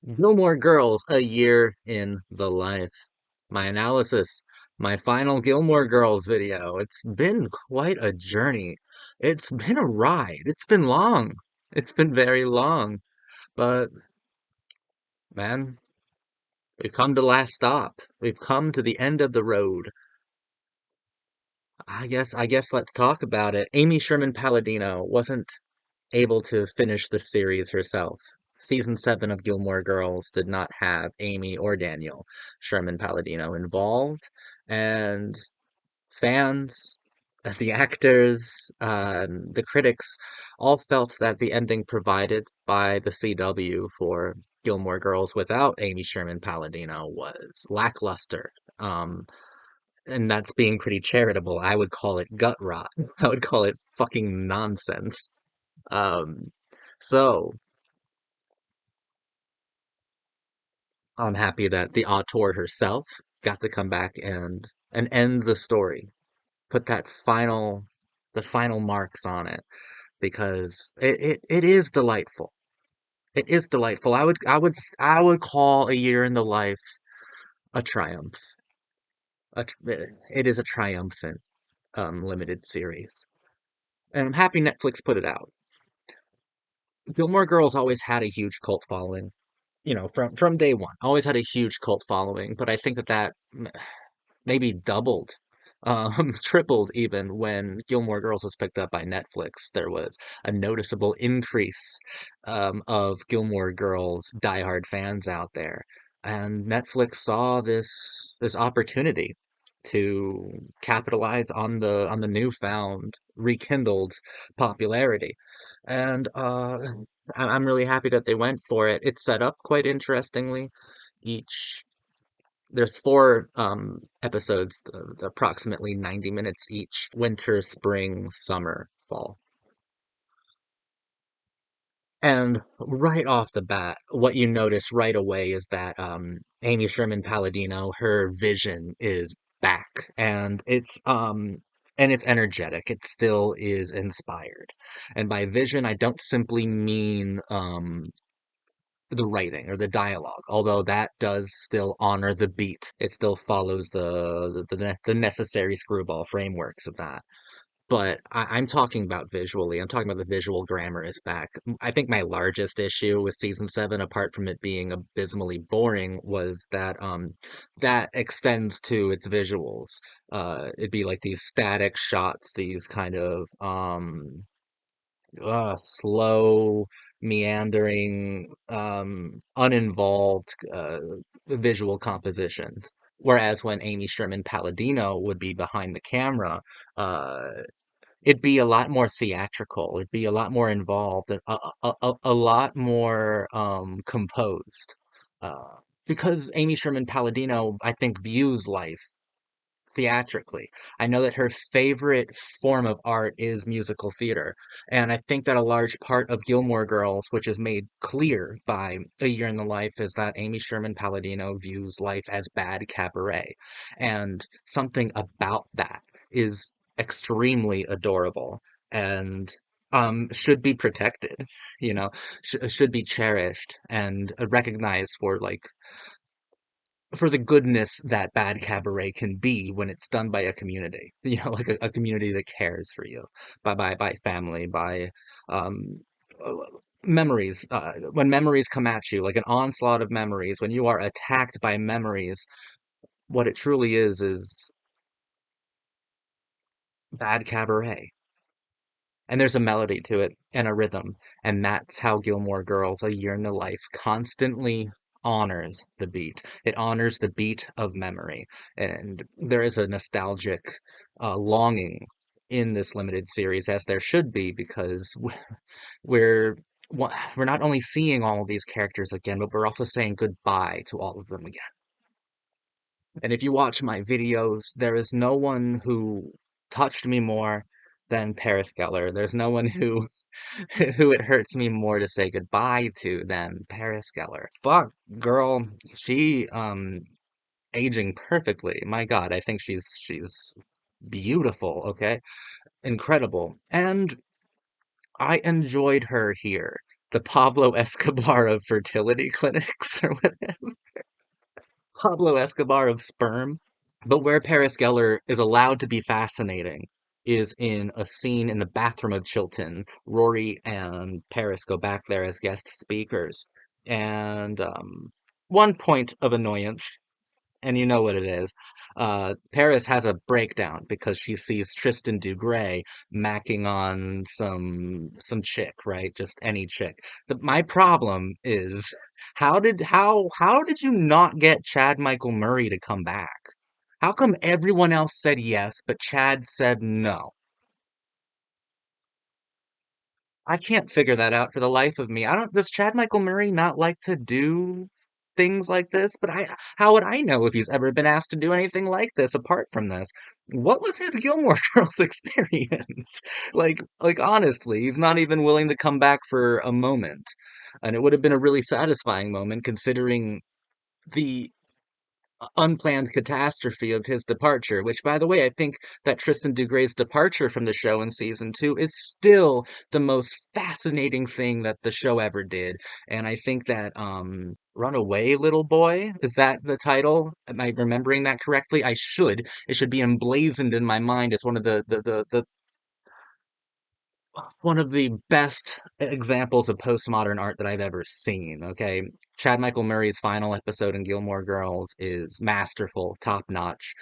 Gilmore Girls, a year in the life. My analysis, my final Gilmore Girls video. It's been quite a journey. It's been a ride. It's been long. It's been very long. But man, we've come to the last stop. We've come to the end of the road. I guess let's talk about it. Amy Sherman Palladino wasn't able to finish the series herself. Season 7 of Gilmore Girls did not have Amy or Daniel Sherman Palladino involved, and fans, the actors, the critics all felt that the ending provided by the CW for Gilmore Girls without Amy Sherman Palladino was lackluster. And that's being pretty charitable. I would call it gut rot. I would call it fucking nonsense. Um, so I'm happy that the auteur herself got to come back and end the story, put the final marks on it because it is delightful. It is delightful. I would call A Year in the Life a triumph. It is a triumphant limited series, and I'm happy Netflix put it out. Gilmore Girls always had a huge cult following, from day one. Always had a huge cult following, but I think that maybe doubled, tripled even when Gilmore Girls was picked up by Netflix. There was a noticeable increase of Gilmore Girls diehard fans out there, and Netflix saw this opportunity to capitalize on the newfound, rekindled popularity, and I'm really happy that they went for it. It's set up quite interestingly. Each there's four episodes, approximately 90 minutes each: winter, spring, summer, fall. And right off the bat, what you notice right away is that Amy Sherman Palladino, her vision is back, and it's energetic. It still is inspired. And by vision, I don't simply mean the writing or the dialogue, although that does still honor the beat. It still follows the necessary screwball frameworks of that. But I'm talking about visually. I'm talking about the visual grammar is back. I think my largest issue with season 7, apart from it being abysmally boring, was that extends to its visuals. It'd be like these static shots, these kind of slow, meandering, uninvolved visual compositions. Whereas when Amy Sherman Palladino would be behind the camera, uh, it'd be a lot more theatrical. It'd be a lot more involved, and a lot more composed. Uh, because Amy Sherman Palladino, I think, views life theatrically. I know that her favorite form of art is musical theater, and I think that a large part of Gilmore Girls, which is made clear by A Year in the Life, is that Amy Sherman Palladino views life as bad cabaret, and something about that is extremely adorable and should be protected, should be cherished and recognized for the goodness that bad cabaret can be when it's done by a community, like a community that cares for you, by family, by um, uh, memories. When memories come at you, like an onslaught of memories, when you are attacked by memories, what it truly is bad cabaret. And there's a melody to it and a rhythm, and that's how Gilmore Girls: A Year in the Life constantly honors the beat. It honors the beat of memory, and there is a nostalgic longing in this limited series, as there should be, because we're we're not only seeing all of these characters again, but we're also saying goodbye to all of them again. And if you watch my videos, there is no one who touched me more than Paris Geller. There's no one who who it hurts me more to say goodbye to than Paris Geller. Fuck, girl, she aging perfectly. My God, I think she's beautiful, okay? Incredible. And I enjoyed her here. the Pablo Escobar of fertility clinics or what? Pablo Escobar of sperm. But where Paris Geller is allowed to be fascinating is in a scene in the bathroom of Chilton. Rory and Paris go back there as guest speakers. And one point of annoyance, and you know what it is. Paris has a breakdown because she sees Tristan Dugray macking on some chick, right? Just any chick. My problem is how did you not get Chad Michael Murray to come back? How come everyone else said yes, but Chad said no? I can't figure that out for the life of me. I don't, does Chad Michael Murray not like to do things like this? But how would I know if he's ever been asked to do anything like this apart from this? What was his Gilmore Girls experience? Honestly, he's not even willing to come back for a moment. And it would have been a really satisfying moment considering the unplanned catastrophe of his departure, which, by the way, I think that Tristan Dugray's departure from the show in season two is still the most fascinating thing that the show ever did. And I think that Runaway Little Boy, is that the title? Am I remembering that correctly? I should. It should be emblazoned in my mind as one of the best examples of postmodern art that I've ever seen. Okay, Chad Michael Murray's final episode in Gilmore Girls is masterful, top notch.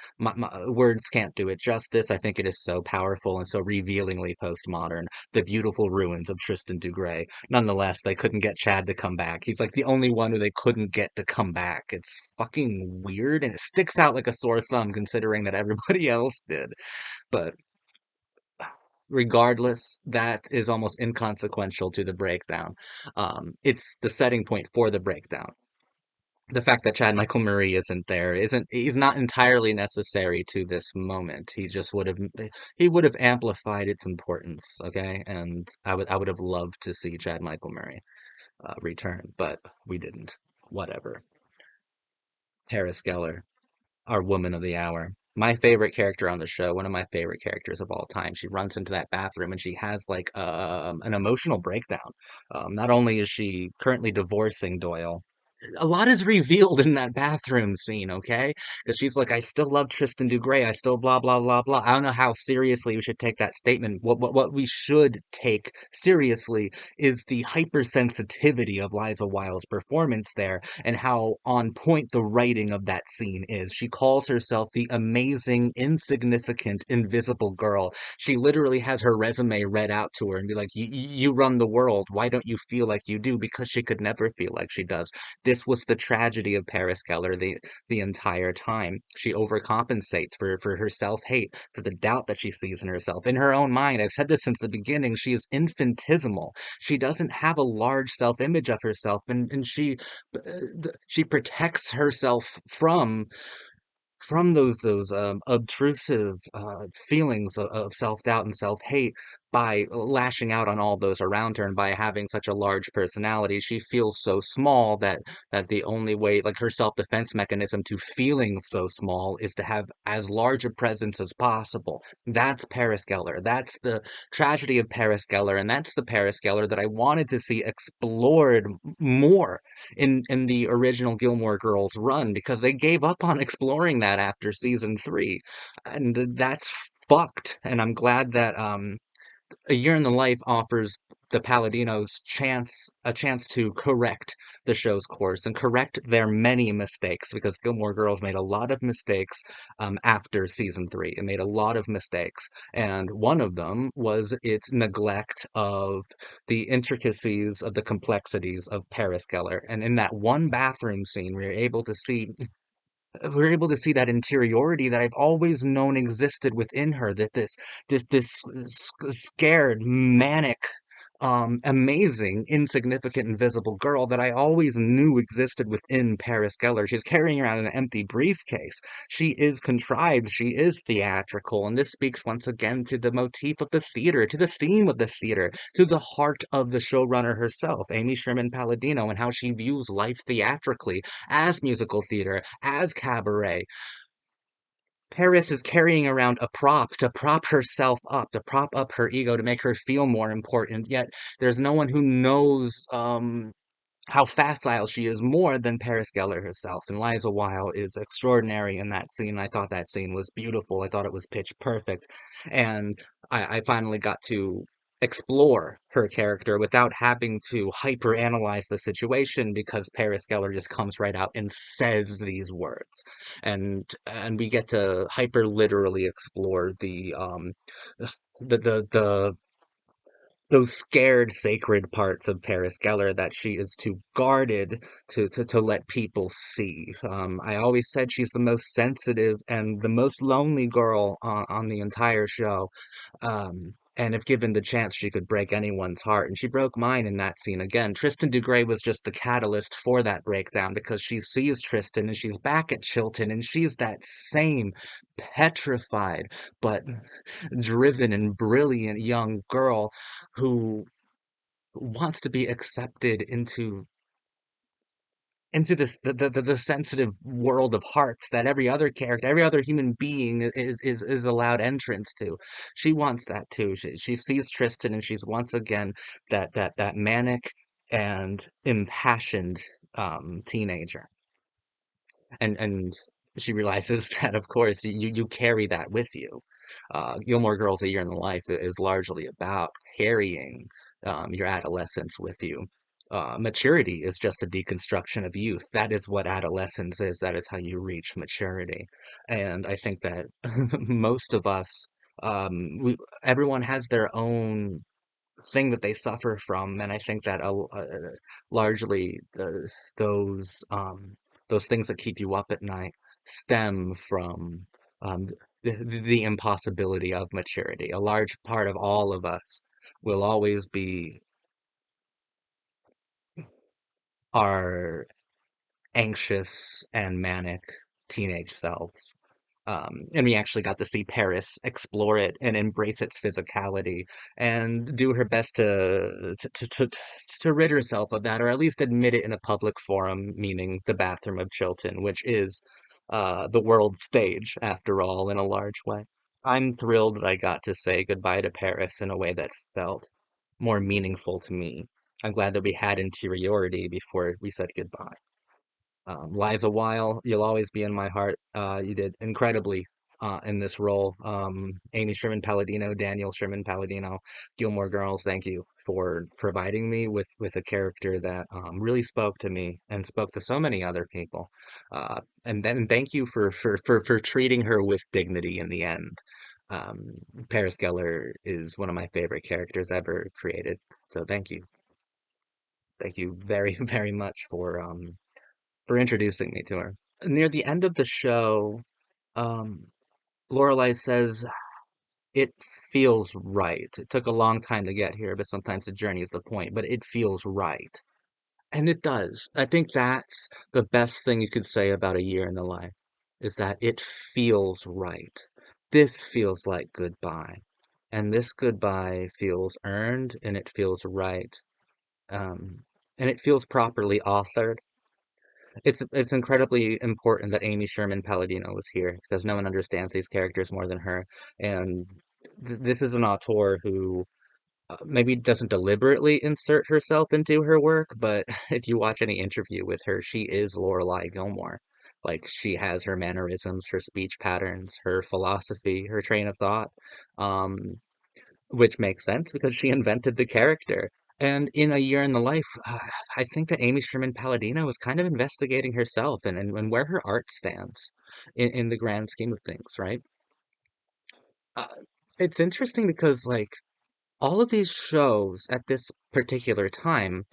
Words can't do it justice. I think it is so powerful and so revealingly postmodern. The beautiful ruins of Tristan Dugray. Nonetheless, they couldn't get Chad to come back. He's like the only one who they couldn't get to come back. It's fucking weird and it sticks out like a sore thumb considering that everybody else did. But regardless, that is almost inconsequential to the breakdown. It's the setting point for the breakdown. The fact that Chad Michael Murray he's not entirely necessary to this moment. He would have amplified its importance, okay? And I would have loved to see Chad Michael Murray return, but we didn't. Whatever. Paris Geller, our woman of the hour. My favorite character on the show, one of my favorite characters of all time. She runs into that bathroom and she has like an emotional breakdown. Not only is she currently divorcing Doyle, a lot is revealed in that bathroom scene, okay? Because she's like, I still love Tristan Dugray. I still blah blah blah blah. I don't know how seriously we should take that statement. What we should take seriously is the hypersensitivity of Liza Wilde's performance there and how on point the writing of that scene is. She calls herself the amazing, insignificant, invisible girl. She literally has her resume read out to her and be like, you run the world. Why don't you feel like you do? Because she could never feel like she does. This was the tragedy of Paris Geller the entire time. She overcompensates for her self-hate, for the doubt that she sees in herself. In her own mind, I've said this since the beginning, she is infinitesimal. She doesn't have a large self-image of herself, and she protects herself from those obtrusive feelings of self-doubt and self-hate by lashing out on all those around her and by having such a large personality. She feels so small that the only way, like her self-defense mechanism to feeling so small, is to have as large a presence as possible. That's Paris Geller. That's the tragedy of Paris Geller, and that's the Paris Geller that I wanted to see explored more in the original Gilmore Girls run because they gave up on exploring that after season three, and that's fucked. And I'm glad that A Year in the Life offers the Palladinos a chance to correct the show's course and correct their many mistakes because Gilmore Girls made a lot of mistakes after season three. It made a lot of mistakes, and one of them was its neglect of the intricacies of the complexities of Paris Geller. And in that one bathroom scene, we're able to see that interiority that I've always known existed within her, that scared, manic, amazing, insignificant, invisible girl that I always knew existed within Paris Geller. She's carrying around an empty briefcase. She is contrived, she is theatrical, and this speaks once again to the motif of the theater, to the theme of the theater, to the heart of the showrunner herself, Amy Sherman Palladino, and how she views life theatrically as musical theater, as cabaret. Paris is carrying around a prop to prop herself up, to prop up her ego, to make her feel more important. Yet there's no one who knows how facile she is more than Paris Geller herself. And Liza Weil is extraordinary in that scene. I thought that scene was beautiful. I thought it was pitch perfect. And I finally got to explore her character without having to hyper analyze the situation because Paris Geller just comes right out and says these words. And we get to hyper literally explore the those scared sacred parts of Paris Geller that she is too guarded to let people see. I always said she's the most sensitive and the most lonely girl on the entire show. And if given the chance, she could break anyone's heart. And she broke mine in that scene again. Tristan Dugray was just the catalyst for that breakdown because she sees Tristan and she's back at Chilton and she's that same petrified but driven and brilliant young girl who wants to be accepted into this the sensitive world of hearts that every other character, every other human being is allowed entrance to. She wants that too. She sees Tristan and she's once again that manic and impassioned teenager. And she realizes that of course you carry that with you. Gilmore Girls: A Year in the Life is largely about carrying your adolescence with you. Maturity is just a deconstruction of youth. That is what adolescence is. That is how you reach maturity. And I think that most of us, everyone has their own thing that they suffer from, and I think that largely those things that keep you up at night stem from the impossibility of maturity. A large part of all of us will always be our anxious and manic teenage selves. And we actually got to see Paris explore it and embrace its physicality and do her best to rid herself of that, or at least admit it in a public forum, meaning the bathroom of Chilton, which is the world stage, after all, in a large way. I'm thrilled that I got to say goodbye to Paris in a way that felt more meaningful to me. I'm glad that we had interiority before we said goodbye. Liza Weil, you'll always be in my heart. You did incredibly in this role. Amy Sherman Palladino, Daniel Sherman Palladino, Gilmore Girls, thank you for providing me with a character that really spoke to me and spoke to so many other people. And then thank you for treating her with dignity in the end. Um, Paris Geller is one of my favorite characters ever created. So thank you. Thank you very, very much for introducing me to her. Near the end of the show, um, Lorelai says, "It feels right. It took a long time to get here, but sometimes the journey is the point, but it feels right." And it does. I think that's the best thing you could say about A Year in the Life, is that it feels right. This feels like goodbye. And this goodbye feels earned and it feels right. Um, and it feels properly authored. It's incredibly important that Amy Sherman Palladino was here because no one understands these characters more than her. And this is an auteur who maybe doesn't deliberately insert herself into her work, but if you watch any interview with her, she is Lorelai Gilmore. Like she has her mannerisms, her speech patterns, her philosophy, her train of thought. Um, which makes sense because she invented the character. And in A Year in the Life, I think that Amy Sherman Palladino was kind of investigating herself and where her art stands in the grand scheme of things, right? Uh, it's interesting because, like, all of these shows at this particular time,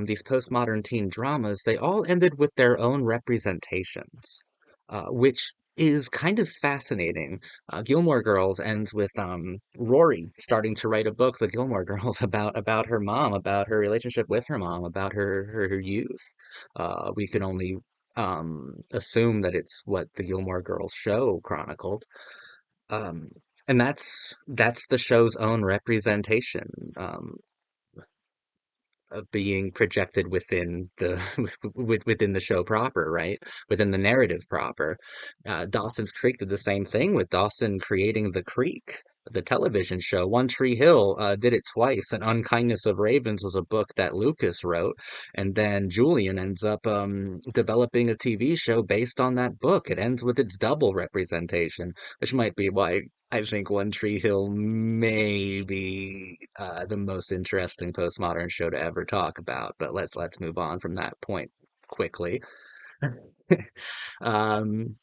these postmodern teen dramas, they all ended with their own representations, which is kind of fascinating. Gilmore Girls ends with Rory starting to write a book, The Gilmore Girls, about her mom, about her relationship with her mom, about her youth. We can only assume that it's what the Gilmore Girls show chronicled. Um, and that's the show's own representation. Um, being projected within the within the show proper, right? Within the narrative proper. Dawson's Creek did the same thing with Dawson creating The Creek, the television show. One Tree Hill did it twice. And Unkindness of Ravens was a book that Lucas wrote, and then Julian ends up developing a TV show based on that book. It ends with its double representation, which might be why I think One Tree Hill may be the most interesting postmodern show to ever talk about. But let's move on from that point quickly. Um,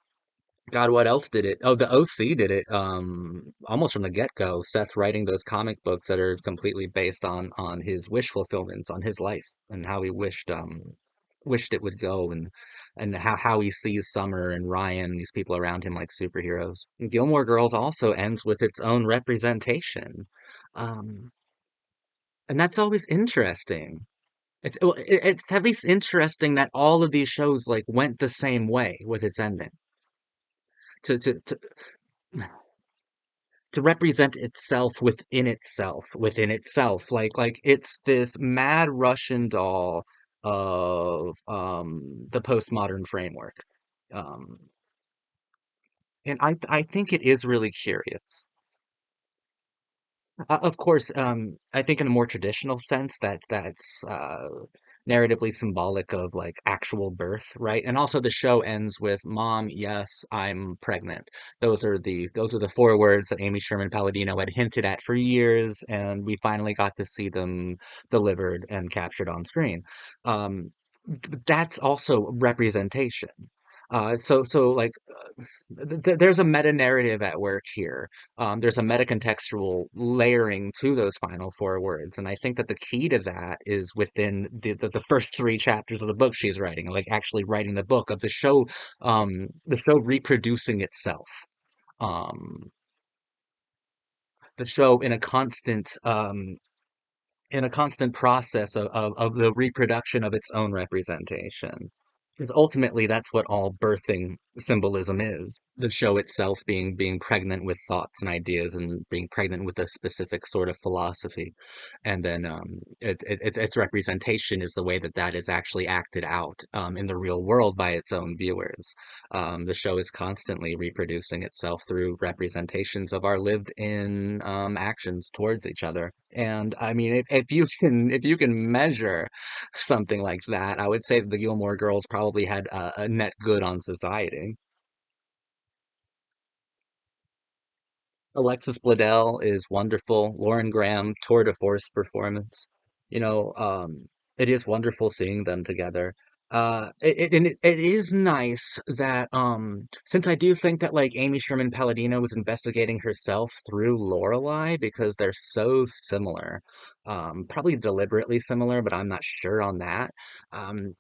God, what else did it? Oh, the OC did it. Almost from the get-go. Seth writing those comic books that are completely based on his wish fulfillments, on his life and how he wished it would go, and how he sees Summer and Ryan and these people around him like superheroes. And Gilmore Girls also ends with its own representation, um, and that's always interesting. It's at least interesting that all of these shows like went the same way with its ending to to to to represent itself within itself. Like it's this mad Russian doll of the postmodern framework. Um, and I think it is really curious. Of course, I think in a more traditional sense that's narratively symbolic of like actual birth, right? And also the show ends with "Mom, yes, I'm pregnant." Those are the four words that Amy Sherman Palladino had hinted at for years, and we finally got to see them delivered and captured on screen. Um, that's also representation. So like there's a meta narrative at work here. There's a meta contextual layering to those final four words, and I think that the key to that is within the first three chapters of the book she's writing, like actually writing the book of the show reproducing itself, um, the show in a constant process of the reproduction of its own representation. Because ultimately, that's what all birthing symbolism is. The show itself being pregnant with thoughts and ideas and being pregnant with a specific sort of philosophy. And then its representation is the way that that is actually acted out in the real world by its own viewers. The show is constantly reproducing itself through representations of our lived in actions towards each other. And I mean, if you can measure something like that, I would say that the Gilmore Girls probably had a net good on society. Alexis Bledel is wonderful. Lauren Graham, tour de force performance. You know, it is wonderful seeing them together. It is nice that since I do think that like Amy Sherman Palladino was investigating herself through Lorelai because they're so similar, probably deliberately similar, but I'm not sure on that. Um,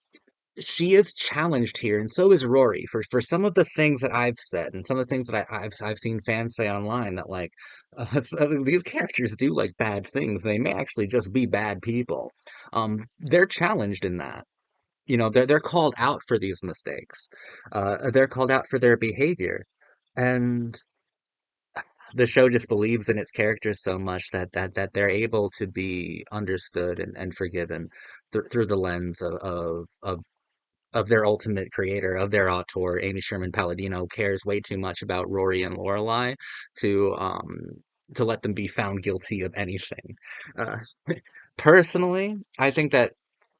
she is challenged here, and so is Rory for some of the things that I've said and some of the things that I've seen fans say online that like these characters do like bad things. They may actually just be bad people. They're challenged in that. You know, they're called out for these mistakes. They're called out for their behavior, and the show just believes in its characters so much that they're able to be understood and forgiven through the lens of their ultimate creator, of their auteur. Amy Sherman Palladino cares way too much about Rory and Lorelai to to let them be found guilty of anything. Uh, Personally, I think that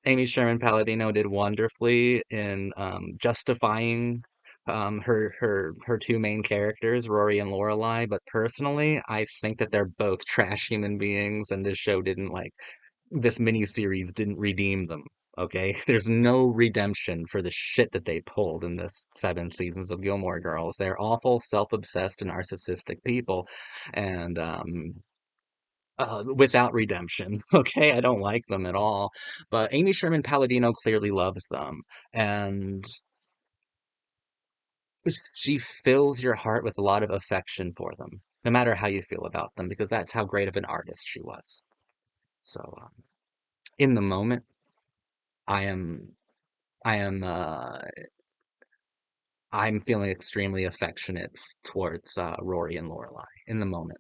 Amy Sherman Palladino did wonderfully in justifying her two main characters, Rory and Lorelai. But personally, I think that they're both trash human beings, and this show didn't like this miniseries didn't redeem them. Okay, there's no redemption for the shit that they pulled in this 7 seasons of Gilmore Girls. They're awful, self-obsessed, and narcissistic people, and without redemption. Okay, I don't like them at all. But Amy Sherman Palladino clearly loves them, and she fills your heart with a lot of affection for them, no matter how you feel about them, because that's how great of an artist she was. So, in the moment, I am, I am, I'm feeling extremely affectionate towards Rory and Lorelai in the moment.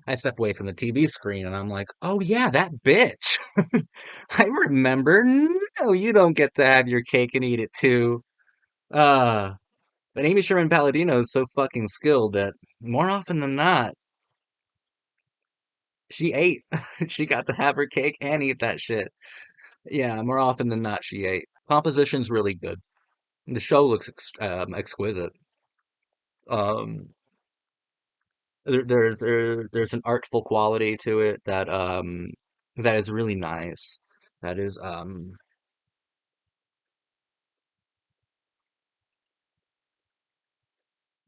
I step away from the TV screen and I'm like, oh yeah, that bitch. I remember. No, you don't get to have your cake and eat it too. Uh, but Amy Sherman Palladino is so fucking skilled that more often than not, she ate. She got to have her cake and eat that shit. Yeah, more often than not, she ate. Composition's really good. The show looks exquisite. Um, there's an artful quality to it that is really nice. That is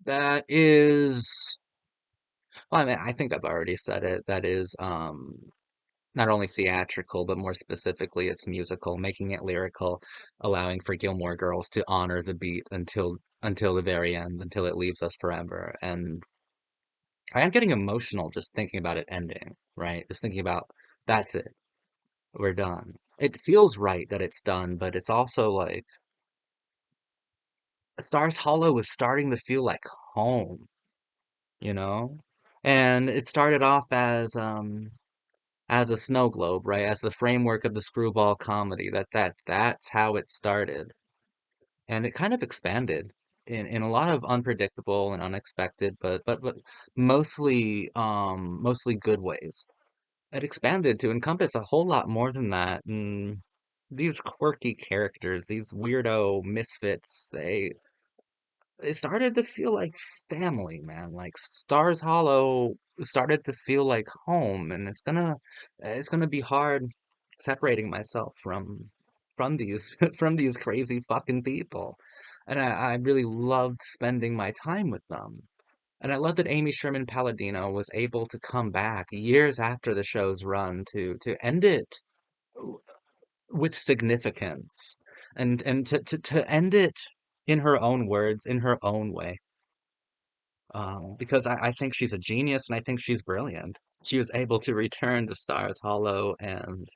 that is well, I mean, I think I've already said it. That is not only theatrical, but more specifically, it's musical, making it lyrical, allowing for Gilmore Girls to honor the beat until the very end, until it leaves us forever. And I am getting emotional just thinking about it ending, right? Just thinking about that's it, we're done. It feels right that it's done, but it's also like Stars Hollow was starting to feel like home, you know? And it started off as a snow globe, right? As the framework of the screwball comedy. That's how it started. And it kind of expanded in a lot of unpredictable and unexpected, but mostly good ways. It expanded to encompass a whole lot more than that. And these quirky characters, these weirdo misfits, they started to feel like family, man. Like Stars Hollow started to feel like home, and it's gonna be hard separating myself from these from these crazy fucking people. And I really loved spending my time with them. And I love that Amy Sherman Palladino was able to come back years after the show's run to end it with significance and to end it in her own words, in her own way. Because I think she's a genius and I think she's brilliant. She was able to return to Stars Hollow and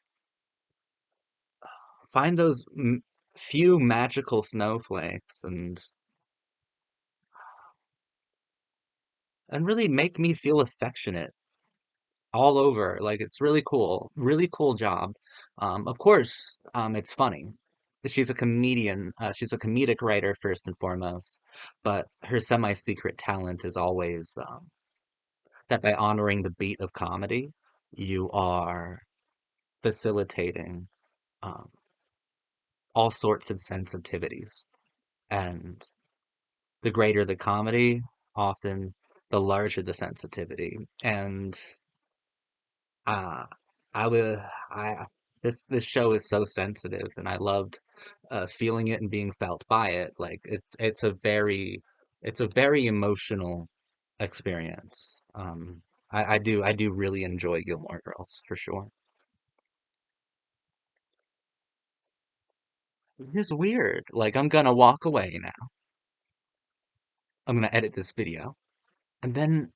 find those few magical snowflakes and really make me feel affectionate all over. Like it's really cool job. Of course, it's funny. She's a comedian. She's a comedic writer first and foremost, but her semi-secret talent is always that by honoring the beat of comedy, you are facilitating um, all sorts of sensitivities. And the greater the comedy, often the larger the sensitivity. And uh, I would, I, this show is so sensitive, and I loved feeling it and being felt by it. Like it's a very emotional experience. I do really enjoy Gilmore Girls for sure. It's weird. Like I'm gonna walk away now. I'm gonna edit this video. And then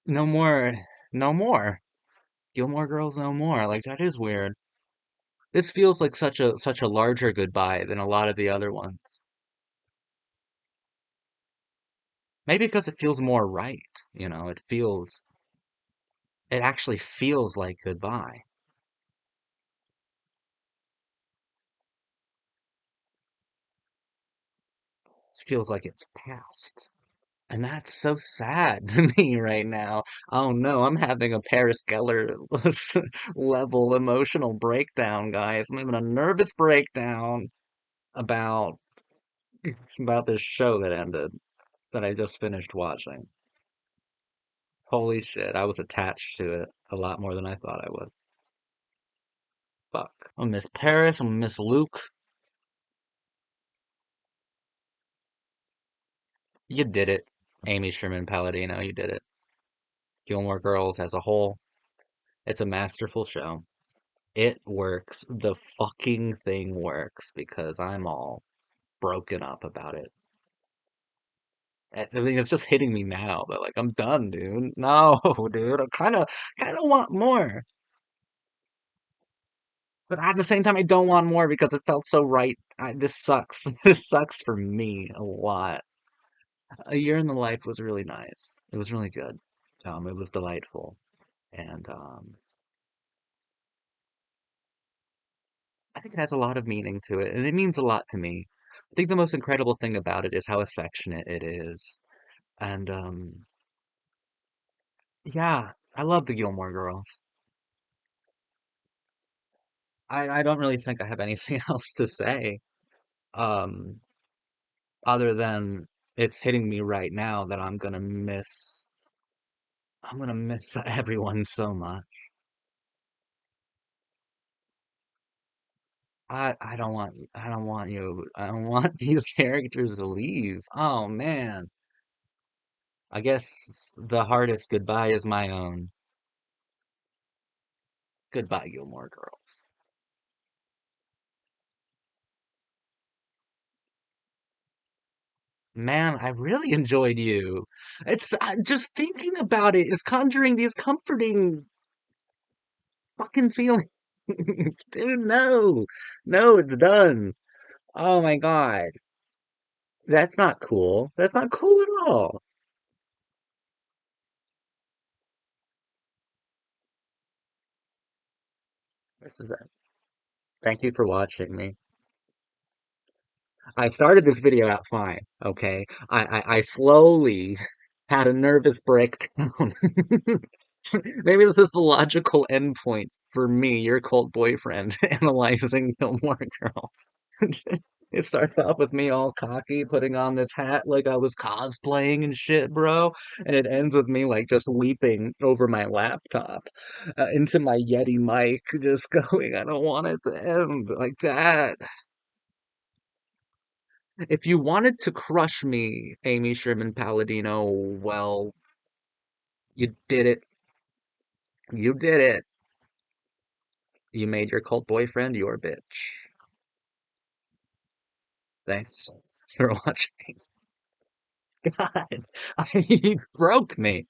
no more, no more. Gilmore Girls no more. Like that is weird. This feels like such a larger goodbye than a lot of the other ones. Maybe because it feels more right, it actually feels like goodbye. It feels like it's past. And that's so sad to me right now. Oh no, I'm having a Paris Geller level emotional breakdown, guys. I'm having a nervous breakdown about about this show that ended that I just finished watching. Holy shit, I was attached to it a lot more than I thought I would. Fuck. I miss Paris, I miss Luke. You did it, Amy Sherman Palladino, you did it. Gilmore Girls as a whole, it's a masterful show. It works. The fucking thing works because I'm all broken up about it. I mean, it's just hitting me now that like I'm done, dude. No, dude. I kind of want more. But at the same time, I don't want more because it felt so right. This sucks. This sucks for me a lot. A Year in the Life was really nice. It was really good. It was delightful. And I think it has a lot of meaning to it, and it means a lot to me. I think the most incredible thing about it is how affectionate it is. And yeah, I love the Gilmore Girls. I don't really think I have anything else to say, um, other than it's hitting me right now that I'm gonna miss everyone so much. I don't want these characters to leave. Oh man. I guess the hardest goodbye is my own. Goodbye, Gilmore Girls. Man, I really enjoyed you. It's just thinking about it is conjuring these comforting fucking feelings. Dude, no. No, it's done. Oh my God. That's not cool. That's not cool at all. This is it. Thank you for watching me. I started this video out fine, okay? I slowly had a nervous breakdown. Maybe this is the logical endpoint for me, your cult boyfriend, analyzing Gilmore Girls. It starts off with me all cocky, putting on this hat like I was cosplaying and shit, bro. And it ends with me like just weeping over my laptop into my Yeti mic, just going, I don't want it to end like that. If you wanted to crush me, Amy Sherman Palladino, well, you did it. You did it. You made your cult boyfriend your bitch. Thanks for watching. God, you broke me.